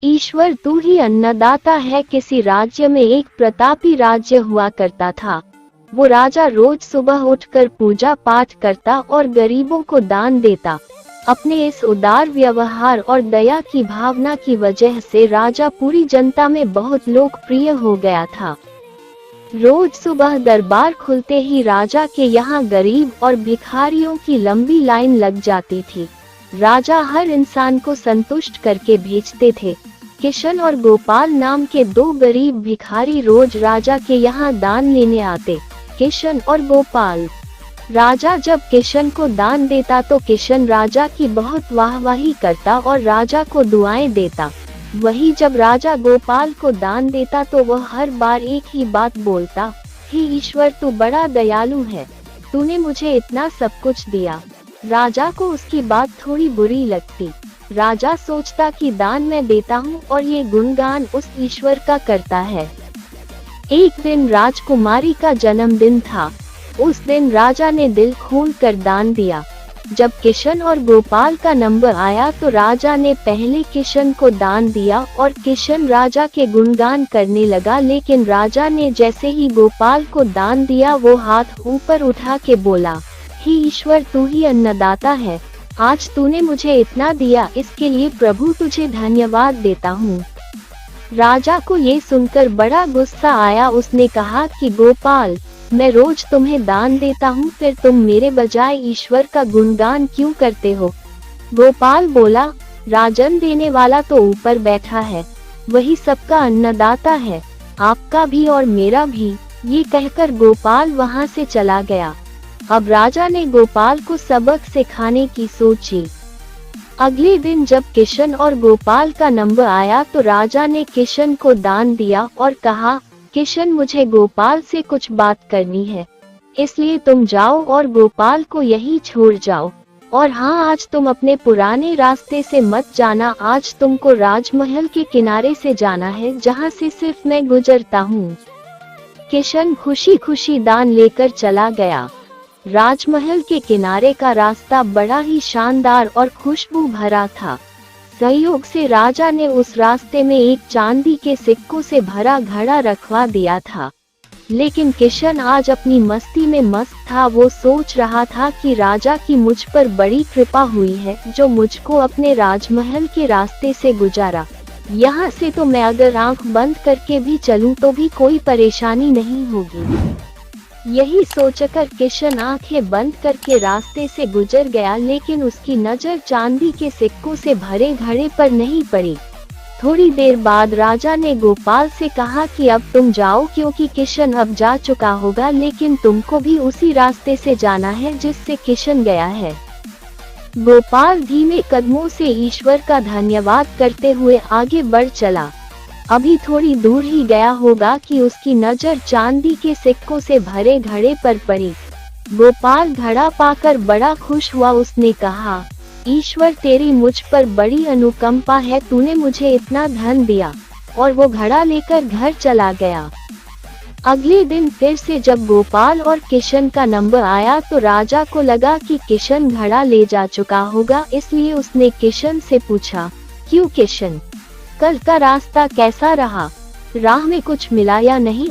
ईश्वर तू ही अन्नदाता है। किसी राज्य में एक प्रतापी राज्य हुआ करता था। वो राजा रोज सुबह उठकर पूजा पाठ करता और गरीबों को दान देता। अपने इस उदार व्यवहार और दया की भावना की वजह से राजा पूरी जनता में बहुत लोकप्रिय हो गया था। रोज सुबह दरबार खुलते ही राजा के यहाँ गरीब और भिखारियों की लंबी लाइन लग जाती थी। राजा हर इंसान को संतुष्ट करके भेजते थे। किशन और गोपाल नाम के दो गरीब भिखारी रोज राजा के यहाँ दान लेने आते। किशन और गोपाल। राजा जब किशन को दान देता तो किशन राजा की बहुत वाहवाही करता और राजा को दुआएं देता। वही जब राजा गोपाल को दान देता तो वह हर बार एक ही बात बोलता, हे ईश्वर तू बड़ा दयालु है, तूने मुझे इतना सब कुछ दिया। राजा को उसकी बात थोड़ी बुरी लगती। राजा सोचता कि दान मैं देता हूँ और ये गुणगान उस ईश्वर का करता है। एक दिन राजकुमारी का जन्मदिन था। उस दिन राजा ने दिल खोल कर दान दिया। जब किशन और गोपाल का नंबर आया तो राजा ने पहले किशन को दान दिया और किशन राजा के गुणगान करने लगा। लेकिन राजा ने जैसे ही गोपाल को दान दिया वो हाथ ऊपर उठा के बोला, हे ईश्वर तू ही अन्नदाता है, आज तूने मुझे इतना दिया, इसके लिए प्रभु तुझे धन्यवाद देता हूँ। राजा को ये सुनकर बड़ा गुस्सा आया। उसने कहा कि गोपाल, मैं रोज तुम्हें दान देता हूँ, फिर तुम मेरे बजाय ईश्वर का गुणगान क्यों करते हो? गोपाल बोला, राजन देने वाला तो ऊपर बैठा है, वही सबका अन्नदाता है, आपका भी और मेरा भी। ये कहकर गोपाल वहाँ से चला गया। अब राजा ने गोपाल को सबक सिखाने की सोची। अगले दिन जब किशन और गोपाल का नंबर आया तो राजा ने किशन को दान दिया और कहा, किशन मुझे गोपाल से कुछ बात करनी है, इसलिए तुम जाओ और गोपाल को यहीं छोड़ जाओ। और हाँ, आज तुम अपने पुराने रास्ते से मत जाना, आज तुमको राजमहल के किनारे से जाना है जहाँ से सिर्फ मैं गुजरता हूँ। किशन खुशी खुशी दान लेकर चला गया। राजमहल के किनारे का रास्ता बड़ा ही शानदार और खुशबू भरा था। संयोग से राजा ने उस रास्ते में एक चांदी के सिक्कों से भरा घड़ा रखवा दिया था। लेकिन किशन आज अपनी मस्ती में मस्त था। वो सोच रहा था कि राजा की मुझ पर बड़ी कृपा हुई है जो मुझको अपने राजमहल के रास्ते से गुजारा। यहाँ से तो मैं अगर आंख बंद करके भी चलूं तो भी कोई परेशानी नहीं होगी। यही सोचकर किशन आंखें बंद करके रास्ते से गुजर गया। लेकिन उसकी नजर चांदी के सिक्कों से भरे घड़े पर नहीं पड़ी। थोड़ी देर बाद राजा ने गोपाल से कहा कि अब तुम जाओ, क्योंकि किशन अब जा चुका होगा, लेकिन तुमको भी उसी रास्ते से जाना है जिससे किशन गया है। गोपाल धीमे कदमों से ईश्वर का धन्यवाद करते हुए आगे बढ़ चला। अभी थोड़ी दूर ही गया होगा कि उसकी नजर चांदी के सिक्कों से भरे घड़े पर पड़ी। गोपाल घड़ा पाकर बड़ा खुश हुआ। उसने कहा, ईश्वर तेरी मुझ पर बड़ी अनुकंपा है, तूने मुझे इतना धन दिया। और वो घड़ा लेकर घर चला गया। अगले दिन फिर से जब गोपाल और किशन का नंबर आया तो राजा को लगा कि किशन घड़ा ले जा चुका होगा, इसलिए उसने किशन से पूछा, क्यों किशन, कल का रास्ता कैसा रहा? राह में कुछ मिला या नहीं?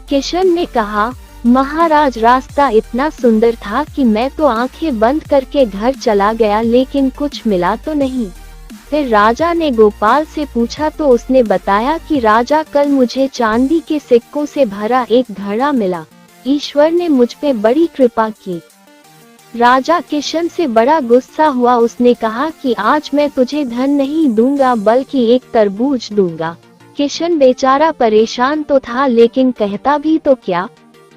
किशन ने कहा, महाराज रास्ता इतना सुंदर था कि मैं तो आंखें बंद करके घर चला गया, लेकिन कुछ मिला तो नहीं। फिर राजा ने गोपाल से पूछा तो उसने बताया कि राजा कल मुझे चांदी के सिक्कों से भरा एक घड़ा मिला। ईश्वर ने मुझ पे बड़ी कृपा की। राजा किशन से बड़ा गुस्सा हुआ। उसने कहा कि आज मैं तुझे धन नहीं दूंगा बल्कि एक तरबूज दूंगा। किशन बेचारा परेशान तो था, लेकिन कहता भी तो क्या,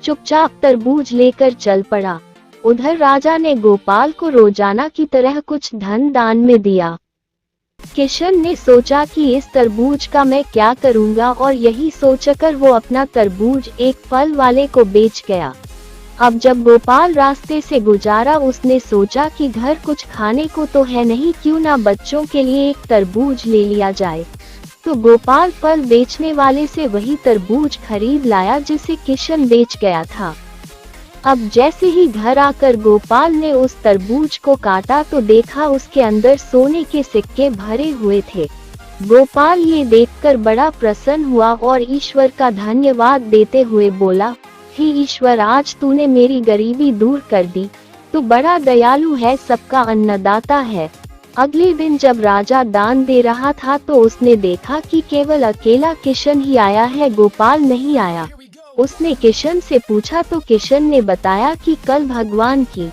चुपचाप तरबूज लेकर चल पड़ा। उधर राजा ने गोपाल को रोजाना की तरह कुछ धन दान में दिया। किशन ने सोचा कि इस तरबूज का मैं क्या करूंगा, और यही सोचकर वो अपना तरबूज एक फल वाले को बेच गया। अब जब गोपाल रास्ते से गुजारा उसने सोचा कि घर कुछ खाने को तो है नहीं, क्यों ना बच्चों के लिए एक तरबूज ले लिया जाए। तो गोपाल फल बेचने वाले से वही तरबूज खरीद लाया जिसे किशन बेच गया था। अब जैसे ही घर आकर गोपाल ने उस तरबूज को काटा तो देखा उसके अंदर सोने के सिक्के भरे हुए थे। गोपाल ये देखकर बड़ा प्रसन्न हुआ और ईश्वर का धन्यवाद देते हुए बोला, हे ईश्वर, आज तूने मेरी गरीबी दूर कर दी। तू बड़ा दयालु है, सबका अन्नदाता है। अगले दिन जब राजा दान दे रहा था तो उसने देखा कि केवल अकेला किशन ही आया है, गोपाल नहीं आया। उसने किशन से पूछा तो किशन ने बताया कि कल भगवान की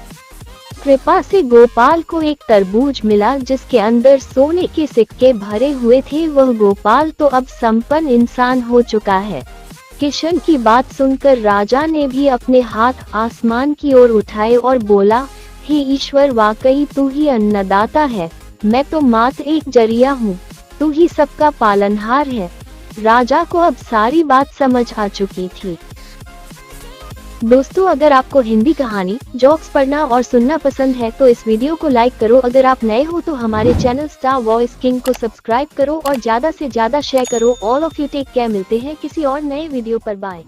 कृपा से गोपाल को एक तरबूज मिला जिसके अंदर सोने के सिक्के भरे हुए थे। वह गोपाल तो अब संपन्न इंसान हो चुका है। किशन की बात सुनकर राजा ने भी अपने हाथ आसमान की ओर उठाए और बोला, हे ईश्वर, वाकई तू ही अन्नदाता है, मैं तो मात्र एक जरिया हूँ, तू ही सबका पालनहार है। राजा को अब सारी बात समझ आ चुकी थी। दोस्तों, अगर आपको हिंदी कहानी जोक्स पढ़ना और सुनना पसंद है तो इस वीडियो को लाइक करो। अगर आप नए हो तो हमारे चैनल स्टार वॉइस किंग को सब्सक्राइब करो और ज्यादा से ज्यादा शेयर करो। All of you take care. मिलते हैं किसी और नए वीडियो पर। बाय।